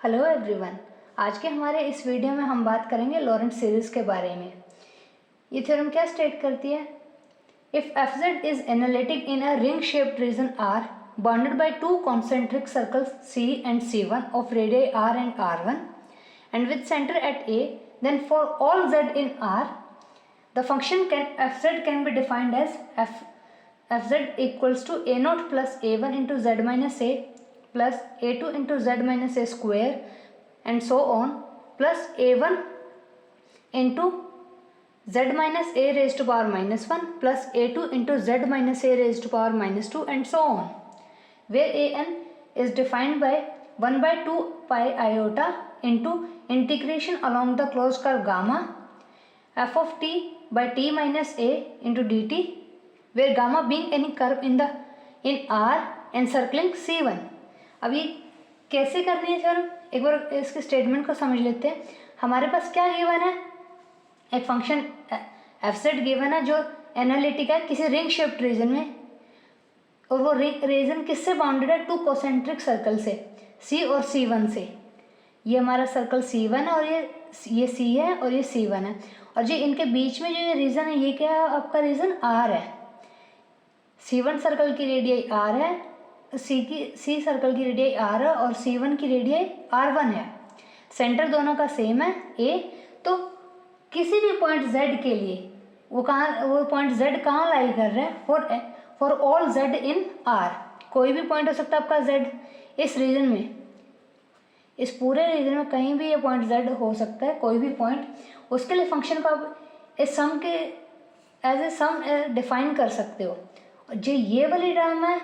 Hello everyone. आज के हमारे इस वीडियो में हम बात करेंगे लॉरेंट सीरीज़ के बारे में। ये थ्योरम क्या स्टेट करती है? If F Z is analytic in a ring shaped region R bounded by two concentric circles C and C one of radii R and r1 and with center at A, then for all z in R, the function fz can be defined as fz equals to a0 plus a1 into z minus a plus a2 into z minus a square and so on plus a1 into z minus a raised to power minus 1 plus a2 into z minus a raised to power minus 2 and so on, where an is defined by 1 by 2 pi iota into integration along the closed curve gamma f of t by t minus a into dt, where gamma being any curve in R encircling C1। अब ये कैसे करनी है sir? एक बार इसके statement को समझ लेते हैं। हमारे पास क्या गिवन है? एक फंक्शन एफ जेड गिवन है जो एनालिटिक है किसी रिंग शेप्ड रीजन में, और वो रीजन किससे बाउंडेड है? टू कॉन्सेंट्रिक सर्कल से, सी और C1 से। ये हमारा सर्कल C1 है और ये C है और ये C1 है, और जो इनके बीच में जो ये रीजन है ये क्या है? आपका रीजन R है। C1 सर्कल की रेडियाई R है, C सर्कल की रेडियाई R है और C1 की रेडियाई R1 है। सेंटर दोनों का सेम है A। तो किसी भी पॉइंट Z के लिए वो पॉइंट Z कहाँ लाई कर रहा है? For all Z in R। कोई भी पॉइंट हो सकता है आपका Z इस रीजन में, इस पूरे रीजन में कहीं भी ये पॉइंट Z हो सकता है, कोई भी पॉइंट। उसके लिए फंक्शन को आप इस सम के एज ए सम डिफाइन कर सकते हो। जो ये वाली टर्म है,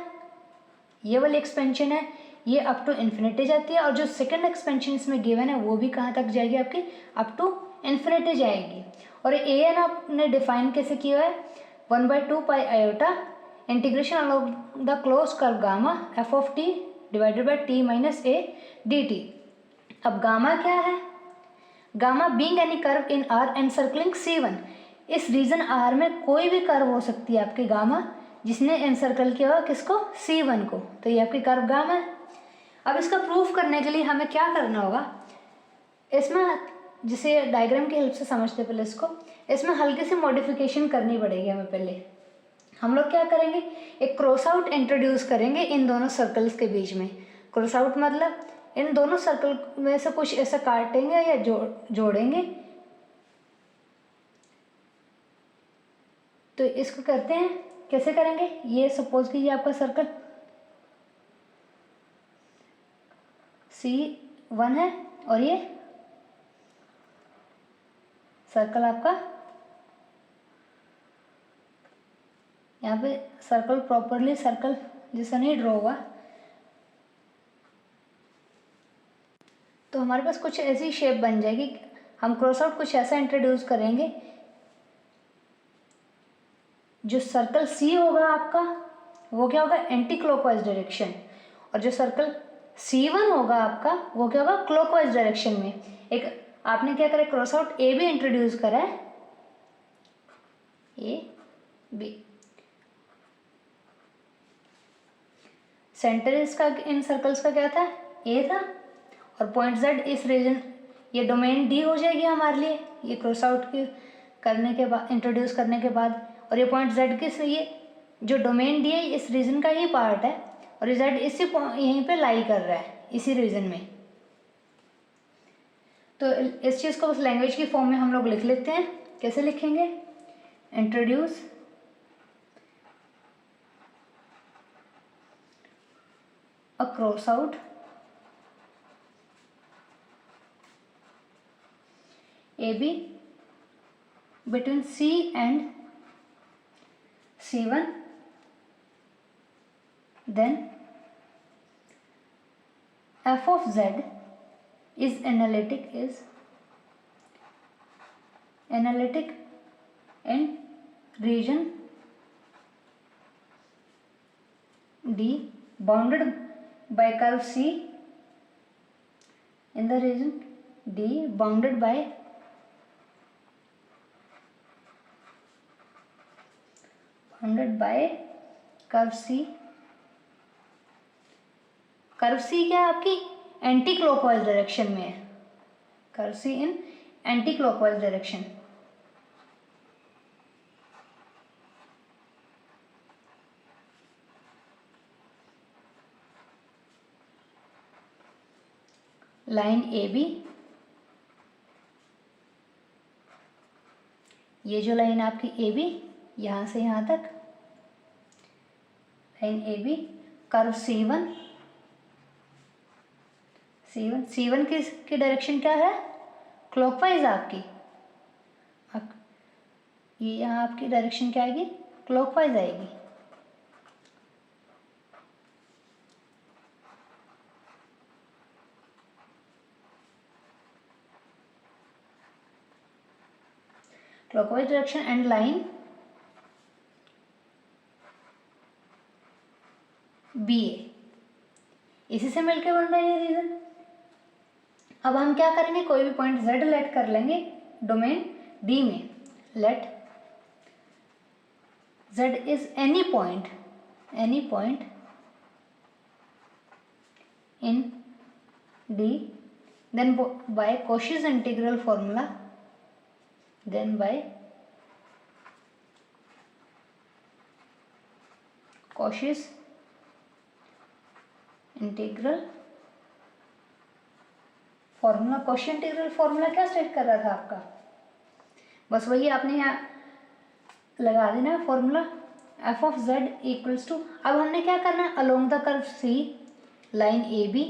ये वाली एक्सपेंशन है, ये अप टू इन्फिनिटी जाती है, और जो सेकंड एक्सपेंशन इसमें गिवन है वो भी कहाँ तक जाएगी? आपकी अप टू इन्फिनिटी जाएगी। और ए एन आपने डिफाइन कैसे किया है? 1 by 2 pi iota integration along the close curve gamma F of T divided by T minus A D T. अब गामा क्या है? Gamma being any curve in are and circling C1। इस reason are में कोई भी curve हो सकती है आपकी गामा जिसने एनसर्कल किया हुआ किसको? C1 को। तो ये आपकी कर्व गामा है। अब इसका प्रूफ करने के लिए हमें क्या करना होगा? इसमें जिसे डायग्राम की हेल्प से समझते पहले इसको, इसमें हल्की सी मॉडिफिकेशन करनी पड़ेगी हमें। पहले हम लोग क्या करेंगे? एक क्रॉस आउट इंट्रोड्यूस करेंगे इन दोनों सर्कल्स के बीच में। क्रॉस आउट मतलब इन दोनों सर्कल में से कुछ ऐसा काटेंगे या जोड़ेंगे। तो इसको करते हैं, कैसे करेंगे? ये सपोज कीजिए आपका सर्कल C1 है और ये सर्कल आपका, यहाँ पे सर्कल प्रॉपरली सर्कल जैसा नहीं ड्रॉ हुआ, तो हमारे पास कुछ ऐसी शेप बन जाएगी। हम क्रॉस आउट कुछ ऐसा इंट्रोड्यूस करेंगे, जो सर्कल C होगा आपका वो क्या होगा? एंटी क्लॉकवाइज डायरेक्शन, और जो सर्कल C1 होगा आपका वो क्या होगा? क्लॉकवाइज डायरेक्शन में। एक आपने क्या करा? क्रॉस आउट ए भी इंट्रोड्यूस करा है, ए बी। सेंटर इसका इन सर्कल्स का क्या था? ए था, और पॉइंट Z इस रीजन, ये डोमेन D हो जाएगी हमारे लिए ये क्रॉस आउट की करने के बाद, इंट्रोड्यूस करने के बाद। और ये पॉइंट Z किस, ये जो डोमेन D है इस रीजन का ही पार्ट है, और ये Z इसी यहीं पे लाई कर रहा है इसी रीजन में। तो इस चीज़ को उस लैंग्वेज की फॉर्म में हम लोग लिख लेते हैं। कैसे लिखेंगे? Introduce a cross out AB between C and C1, then f of Z is analytic in region D bounded by curve C, in the region D bounded by curve C। Curve C क्या है? आपकी anti clockwise direction में है, curve C in anti clockwise direction. Line A B, ये जो line आपकी A B यहाँ से यहाँ तक, line A B, curve C1, C1 की डायरेक्शन क्या है, क्लॉकवाइज आपकी। ये यहाँ आपकी डायरेक्शन क्या आएगी, क्लॉकवाइज आएगी। Clockwise direction and line B A, इसी से मिलके बन रहा है ये रीजन। अब हम क्या करेंगे, कोई भी पॉइंट Z लेट कर लेंगे डोमेन D में। Let Z is any point in D, then by Cauchy's integral formula, Cauchy's integral formula. Cauchy integral formula क्या स्टेट कर रहा था आपका, बस वही आपने यहाँ लगा देना formula, F of Z equals to, अब हमने क्या करना है, along the curve C, line A B,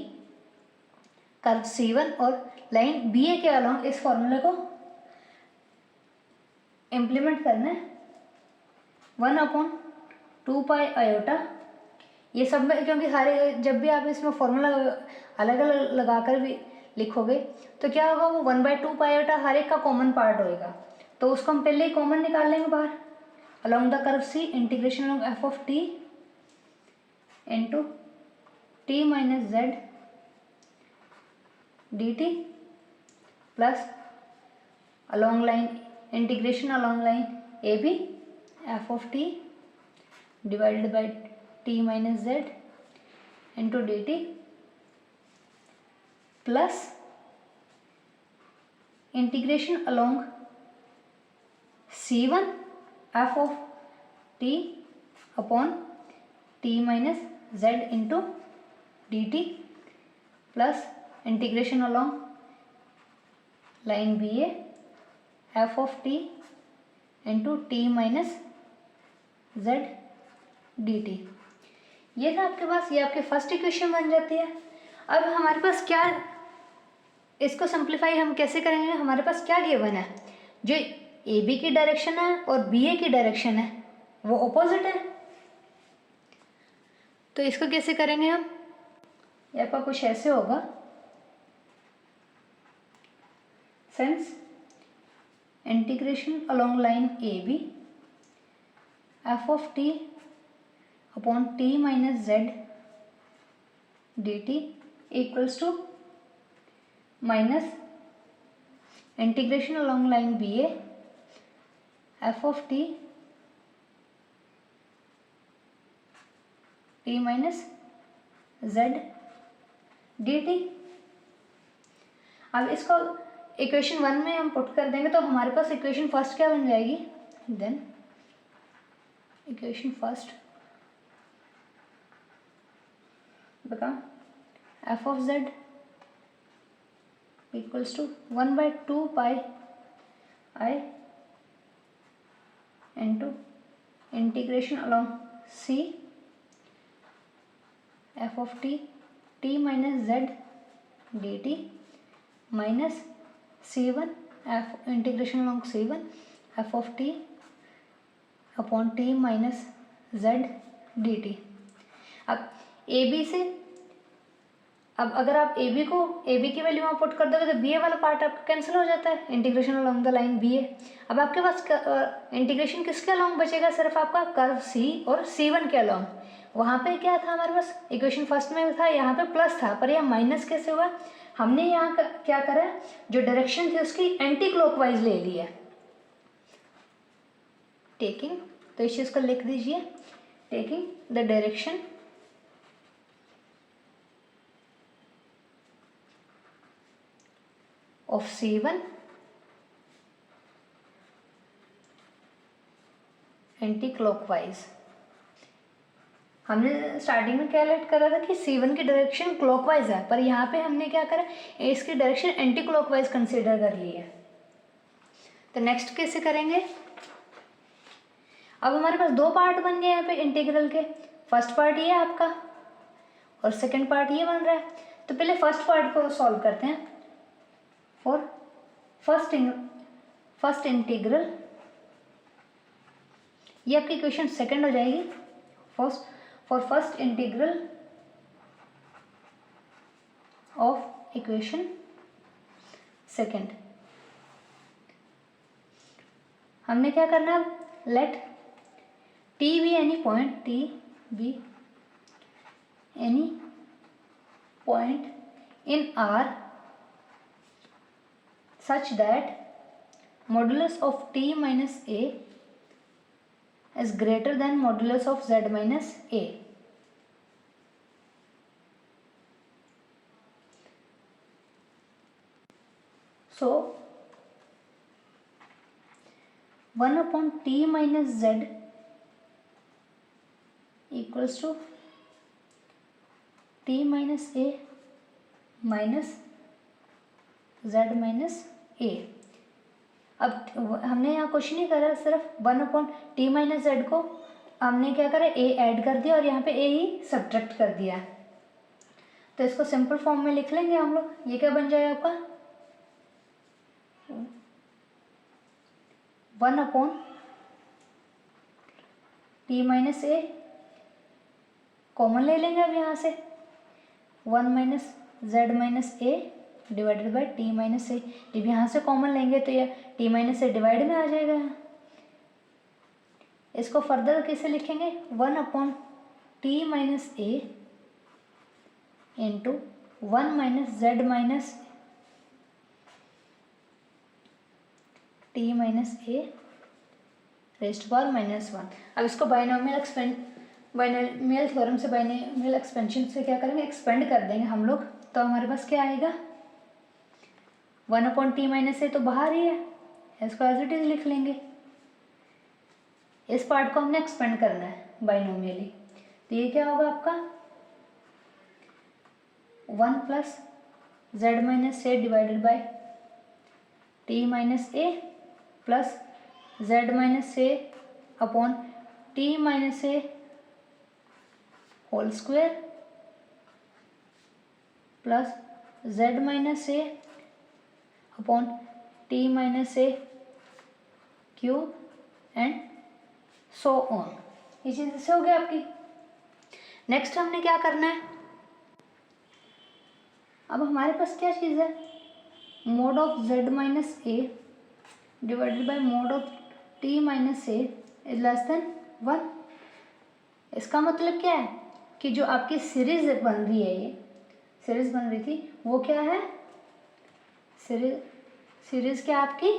curve C1 और लाइन बी ए के अलोंग इस फॉर्मूले को इम्प्लीमेंट करना है। 1/2 पाई आयोटा, ये सब में, क्योंकि सारे जब भी आप इसमें फॉर्मूला अलग अलग लगाकर भी लिखोगे तो क्या होगा, वो 1/2 पाई आयोटा हर एक का कॉमन पार्ट होएगा, तो उसको हम पहले ही कॉमन निकाल लेंगे बाहर। Along the curve C, integration along F of T into T minus Z D T, plus along line, integration along line A B, F of T divided by T minus Z into D T, plus integration along C1 F of T upon T minus Z into D T, plus integration along line B A F of T into T minus Z D T. ये था आपके पास, ये आपके first equation बन जाती है। अब हमारे पास क्या, इसको सिंप्लीफाई हम कैसे करेंगे, हमारे पास क्या गिवन है, जो ए बी की डायरेक्शन है और बी ए की डायरेक्शन है वो ऑपोजिट है, तो इसको कैसे करेंगे हम, ये आपका कुछ ऐसे होगा, since integration along line A B F of T upon T minus Z D T equals to minus integration along line B A F of T T minus Z D T. अब इसको equation 1 में हम put कर देंगे तो हमारे पास equation first क्या बन जाएगी, then equation first become f of z equals to 1/2 pi I into integration along C f of t minus z dt minus C1 f integration along C1 f of t upon t minus z dt। अब A B से, अब अगर आप A B को, A B की value वहाँ put कर दोगे तो बी ए वाला पार्ट आपका कैंसिल हो जाता है, integration along the line B A. अब आपके पास इंटीग्रेशन किसके अलोंग बचेगा, सिर्फ आपका कर्व सी और C1 के अलोंग। वहाँ पे क्या था हमारे पास, इक्वेशन फर्स्ट में था, यहाँ पे प्लस था, पर यहाँ माइनस कैसे हुआ, हमने यहाँ क्या करा, जो डायरेक्शन थी उसकी एंटी क्लॉकवाइज ले ली है, टेकिंग, तो इस चीज़ को लिख दीजिए, taking the direction of C1 anti clockwise. हमने स्टार्टिंग में क्या लेट करा था कि C1 की डायरेक्शन क्लॉकवाइज है, पर यहाँ पे हमने क्या करा, इसकी डायरेक्शन एंटी क्लॉकवाइज कंसीडर कर ली है। तो नेक्स्ट कैसे करेंगे, अब हमारे पास दो पार्ट बन गए यहाँ पे इंटीग्रल के। फर्स्ट पार्ट ये है आपका और सेकंड पार्ट ये बन रहा है। तो पहले फर्स्ट पार्ट को सॉल्व करते हैं। फॉर फर्स्ट इंटीग्रल, ये आपकी इक्वेशन सेकंड हो जाएगी। For first integral of equation second, हमने क्या करना है, late t be any point, t be any point in R such that modulus of t minus a is greater than modulus of z minus a. So 1 upon t minus z equals to t minus a minus z minus a। अब हमने यहाँ कुछ नहीं करा, सिर्फ 1 upon T minus Z को हमने क्या करा, a ऐड कर दिया और यहाँ पे a ही सब्ट्रैक्ट कर दिया। तो इसको सिंपल फॉर्म में लिख लेंगे हम लोग। ये क्या बन जाएगा आपका, 1 upon T minus A, common ले लेंगे अब यहाँ से, 1 minus Z minus A divided by T minus A. जब यहाँ से कॉमन लेंगे तो ये टी माइनस ए डिवाइड में आ जाएगा। इसको फर्दर कैसे लिखेंगे, 1 upon T minus A into 1 minus Z minus T minus A rest power -1। अब इसको बाइनोमियल थ्योरम से, बाइनोमियल एक्सपेंशन से क्या करेंगे, एक्सपेंड कर देंगे हम लोग। तो हमारे पास क्या आएगा, 1 अपॉन टी माइनस ए तो बाहर ही है, इसको एज इट इज लिख लेंगे। इस पार्ट को हमने एक्सपेंड करना है बाइनोमियली। तो ये क्या होगा आपका, 1 plus Z minus A divided by T minus A plus Z minus A upon T minus A whole square plus Z minus A upon T minus A cube and so on. ये चीज़ इससे हो गया आपकी। Next हमने क्या करना है, अब हमारे पास क्या चीज़ है, mode of Z minus A divided by mode of T minus A is less than 1। इसका मतलब क्या है कि जो आपकी सीरीज बन रही है, ये सीरीज बन रही थी वो क्या है, सीरीज क्या आपकी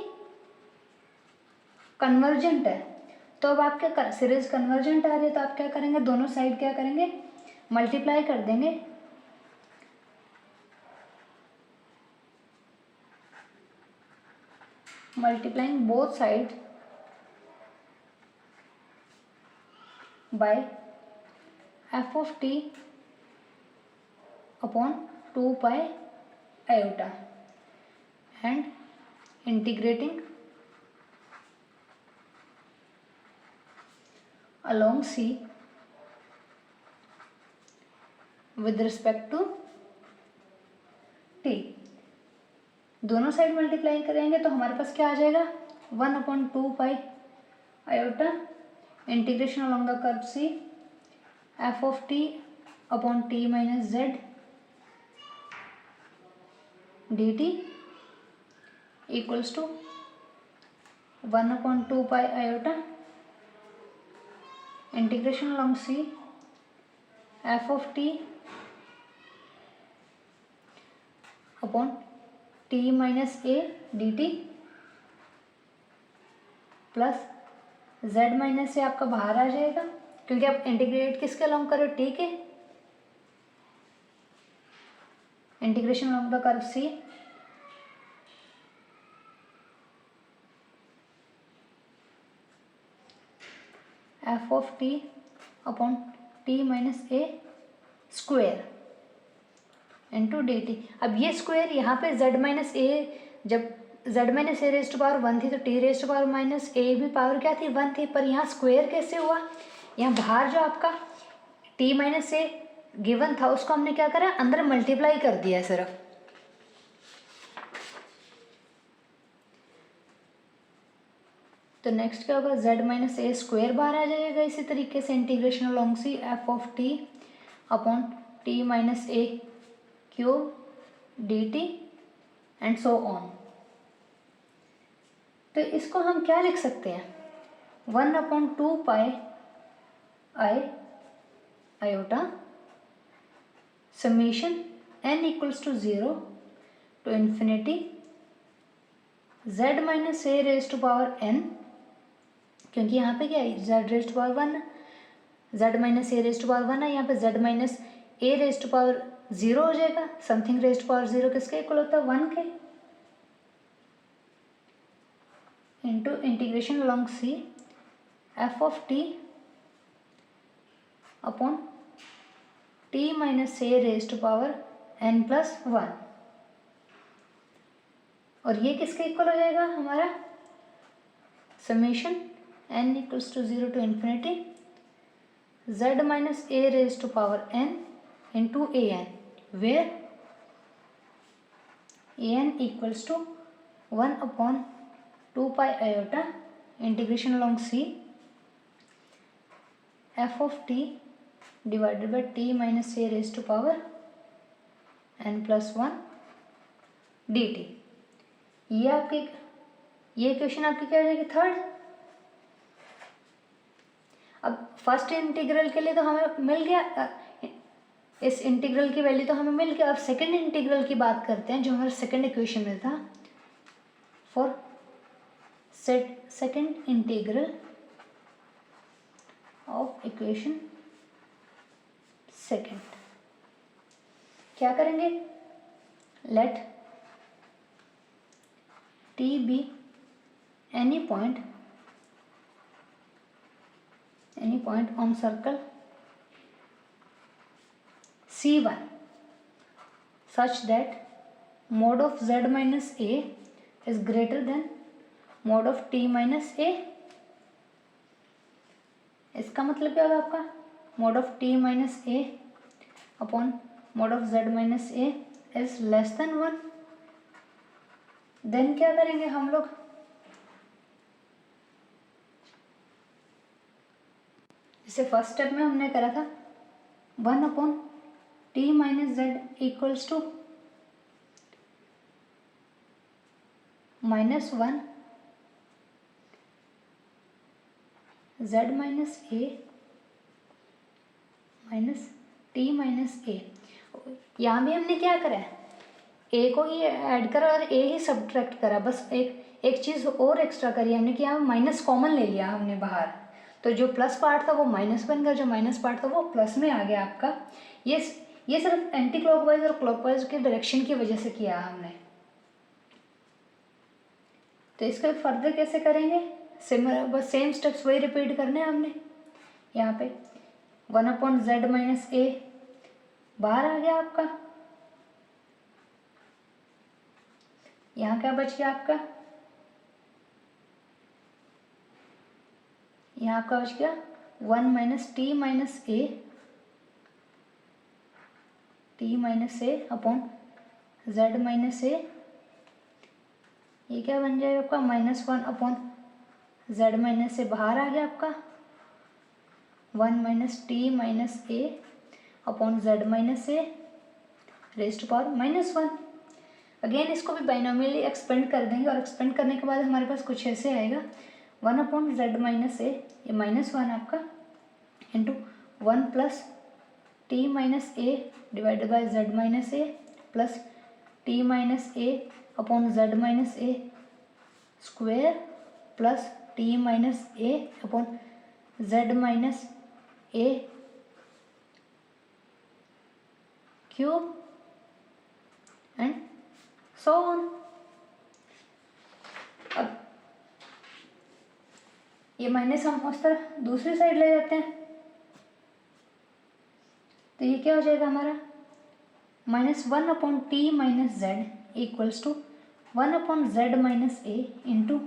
कन्वर्जेंट है। तो अब आपके सीरीज कन्वर्जेंट आ रही है तो आप क्या करेंगे, दोनों साइड क्या करेंगे, मल्टीप्लाई कर देंगे। Multiplying both side by F of T upon 2 pi iota and integrating along C with respect to T। दोनों साइड मल्टीप्लाई करेंगे तो हमारे पास क्या आ जाएगा, 1 upon 2 pi iota integration along the curve C F of T upon T minus Z D T equals to 1 upon 2 pi iota integration along C F of T upon T minus A D T plus Z minus से आपका बाहर आ जाएगा क्योंकि आप integrate किसके along करो, T के। Integration along the curve C F of T upon T minus A square into D T. अब ये स्क्वेयर यहाँ पे z माइनस ए, जब z minus A raise to power 1 थी तो t raise to power minus A भी power क्या थी 1 थी, पर यहाँ स्क्वेयर कैसे हुआ? यहाँ बाहर जो आपका t माइनस ए गिवन था उसको हमने क्या करा, अंदर मल्टीप्लाई कर दिया सिर्फ। तो नेक्स्ट क्या होगा, z माइनस ए स्क्वेयर बाहर आ जाएगा। इसी तरीके से integration along C F of T upon T minus A cube D T and so on. तो इसको हम क्या लिख सकते हैं, 1/2 pi I iota summation n equals to 0 to infinity z minus A raise to power n, क्योंकि यहाँ पे क्या है z raise to power 1, z minus A raise to power 1 है, यहाँ पे z minus A raise to power 0 हो जाएगा। समथिंग रेज टू पावर 0 किसके इक्वल होता है, 1 के, into integration along C F of T upon T minus A raise to power n plus 1, और ये किसके इक्वल हो जाएगा हमारा, summation n equals to 0 to infinity z minus A raise to power n into A N, where A N equals to 1/2 pi iota integration along C F of T divided by T minus A raise to power n plus 1 D T. ये आपकी, ये equation आपकी क्या हो जाएगी, third. अब first integral के लिए तो हमें मिल गया, इस इंटीग्रल की वैल्यू तो हमें मिल गया। अब सेकंड इंटीग्रल की बात करते हैं जो हमारे सेकंड इक्वेशन में था। For second integral of equation second क्या करेंगे, late t be any point on circle C1 such that mod of z minus a is greater than mod of t minus a। इसका मतलब क्या होगा आपका, mod of t minus a upon mod of z minus a is less than 1। Then क्या करेंगे हम लोग, जैसे फर्स्ट स्टेप में हमने करा था 1/t minus Z equals to -1 z minus A minus T minus A. यहाँ भी हमने क्या करा है, ए को ही ऐड करा और ए ही सब्ट्रैक्ट करा, बस एक चीज़ और एक्स्ट्रा करी हमने कि यहाँ माइनस कॉमन ले लिया हमने बाहर, तो जो प्लस पार्ट था वो माइनस बन गया, जो माइनस पार्ट था वो प्लस में आ गया आपका। ये सिर्फ एंटी क्लॉकवाइज और क्लॉकवाइज के डायरेक्शन की वजह से किया हमने। तो इसका फर्दर कैसे करेंगे, बस सेम स्टेप्स वही रिपीट करने हैं हमने। यहाँ पे 1/z माइनस ए बाहर आ गया आपका, यहाँ क्या बच गया आपका, यहाँ आपका बच गया 1 minus T minus A upon z minus ए। ये क्या बन जाएगा आपका, -1 अपॉन z माइनस ए बाहर आ गया आपका, 1 minus T minus A upon z minus A raise to power -1। Again इसको भी बाइनोमियली एक्सपेंड कर देंगे, और एक्सपेंड करने के बाद हमारे पास कुछ ऐसे आएगा 1/z माइनस ए, ये -1 आपका, into 1 plus T minus A divided by z minus A plus T minus A upon z minus A square plus T minus A upon z minus A cube and so on. अब ये minus हम उस तरह दूसरी side ले जाते हैं, तो ये क्या हो जाएगा हमारा -1/t - z equals to 1/z - a into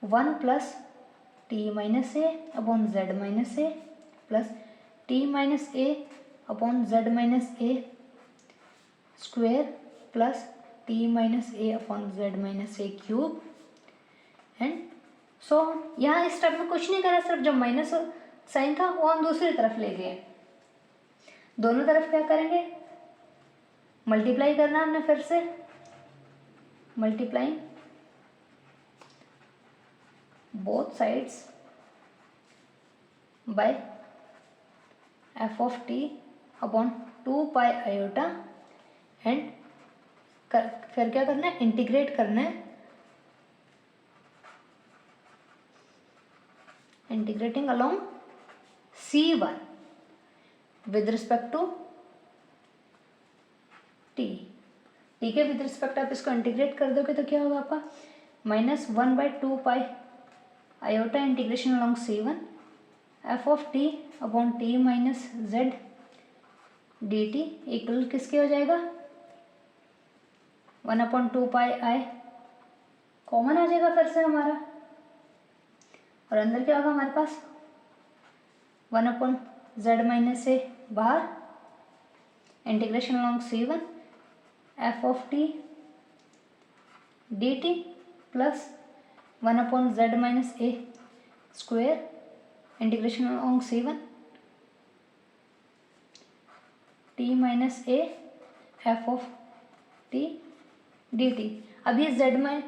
1 + t - a z - a plus t - a z - a square plus t - a z - a cube and so यहाँ इस स्टेप में कुछ नहीं करा, सिर्फ जो माइनस साइन था वो हम दूसरी तरफ ले गए। दोनों तरफ क्या करेंगे, मल्टीप्लाई करना हमने फिर से, multiplying both sides by f(t) upon 2π iota and फिर क्या करना है, इंटीग्रेट करना है, integrating along c1 with respect to t। ठीक है, विद रिस्पेक्ट आप इसको इंटीग्रेट कर दोगे तो क्या होगा आपका -1/2π iota integration along c1 f(t) upon t - z dt equal किसके हो जाएगा 1/2π i कॉमन आ जाएगा फिर से हमारा, और अंदर क्या होगा हमारे पास 1/z - a बाहर integration along c1 f(t) dt plus 1/z - a square integration along c1 t - a f(t) dt। अब ये z में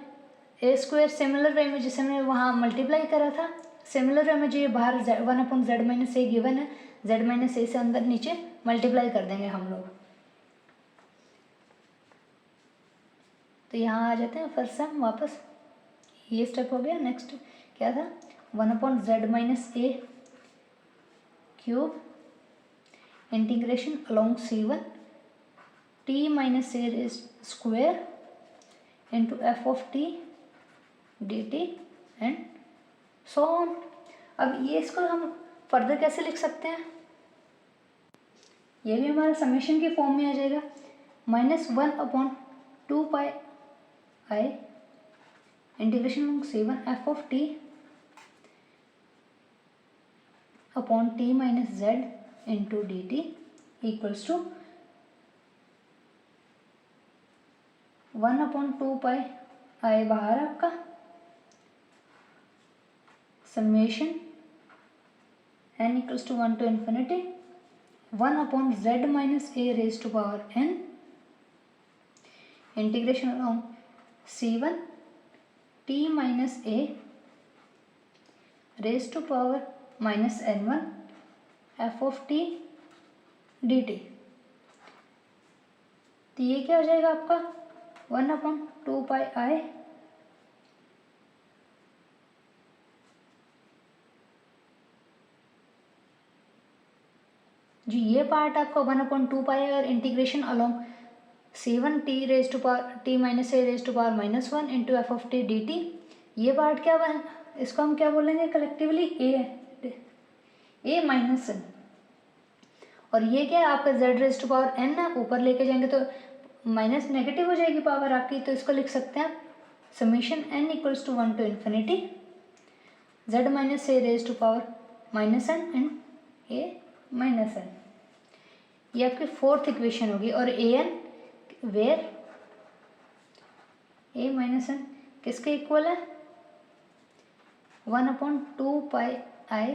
a स्क्वेयर सिमिलर वे में जिसे हमने वहाँ मल्टीप्लाई करा था, सिमिलर वे में जो ये बाहर 1/z - a गिवन है, z - a से अंदर नीचे मल्टीप्लाई कर देंगे हम लोग, तो यहाँ आ जाते हैं फिर से हम वापस। ये स्टेप हो गया। नेक्स्ट क्या था 1/z - a cube integration along c1 t - a raise square into f(t) dt and so on. अब ये इसको हम फर्दर कैसे लिख सकते हैं, ये भी हमारा समेशन के फॉर्म में आ जाएगा -1/2π i integration c1 f(t) upon t - z into dt equals to 1/2π i बाहर आपका summation n equals to 1 to infinity 1/z - a raised to power n integration along c1 t - a raised to power -n1 f(t) dt। तो ये क्या हो जाएगा आपका 1/2π i जो ये पार्ट आपका 1/2π और integration along c1 t raised to power t - a raised to power -1 into f(t) dt, ये पार्ट क्या बन, इसको हम क्या बोलेंगे कलेक्टिवली a माइनस n, और ये क्या है आपका z raise to power n है, ऊपर लेके जाएंगे तो माइनस नेगेटिव हो जाएगी पावर आपकी, तो इसको लिख सकते हैं summation n equals to 1 to infinity z - a raise to power -n and a - n। ये आपकी फोर्थ इक्वेशन होगी, और an वेयर a - n किसके इक्वल है 1/2π i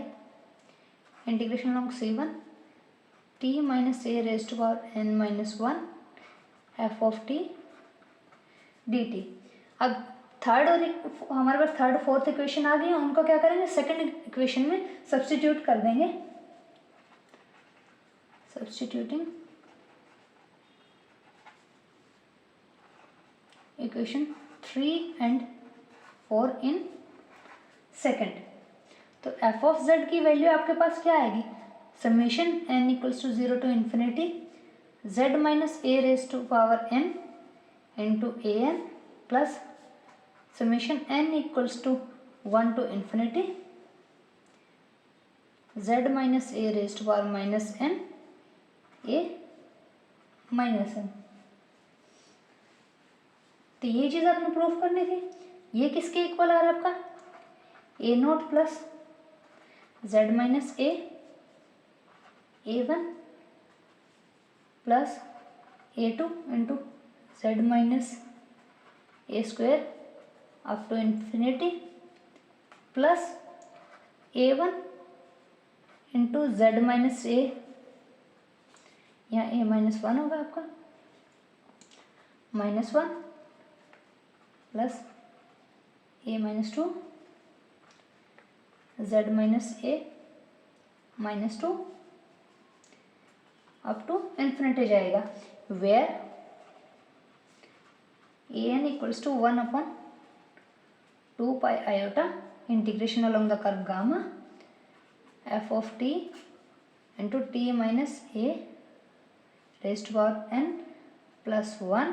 integration along c1 t - a raise to power n - 1 f(t) dt। अब third और हमारे पास थर्ड फोर्थ इक्वेशन आ गई है, उनको क्या करेंगे सेकंड इक्वेशन में सब्स्टिट्यूट कर देंगे, substituting equation 3 and 4 in second. तो f(z) की वैल्यू आपके पास क्या आएगी summation n equals to 0 to infinity z - a raise to power n into a n plus summation n equals to 1 to infinity z minus a raised to power minus n a minus n। तो ये चीज़ आपने proof करनी थी। ये किसके equal आ रहा है आपका, A naught plus z minus a1 plus a2 into z minus a square up to infinity plus a1 into z minus a, यहाँ a माइनस 1 होगा आपका, -1 plus a minus 2 z minus a -2 up to infinity जाएगा, where an equals to 1 upon 2 pi iota integration along the curve gamma f of t into t minus a raised to power n plus 1,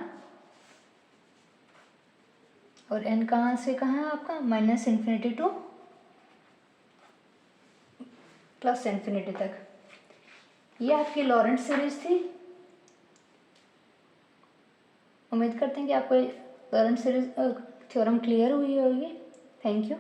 और n कहाँ से कहाँ है आपका, minus infinity two plus infinity तक। ये आपकी लॉरेंट सीरीज थी। उम्मीद करते हैं कि आपको लॉरेंट सीरीज थ्योरम क्लियर हुई होगी। Thank you.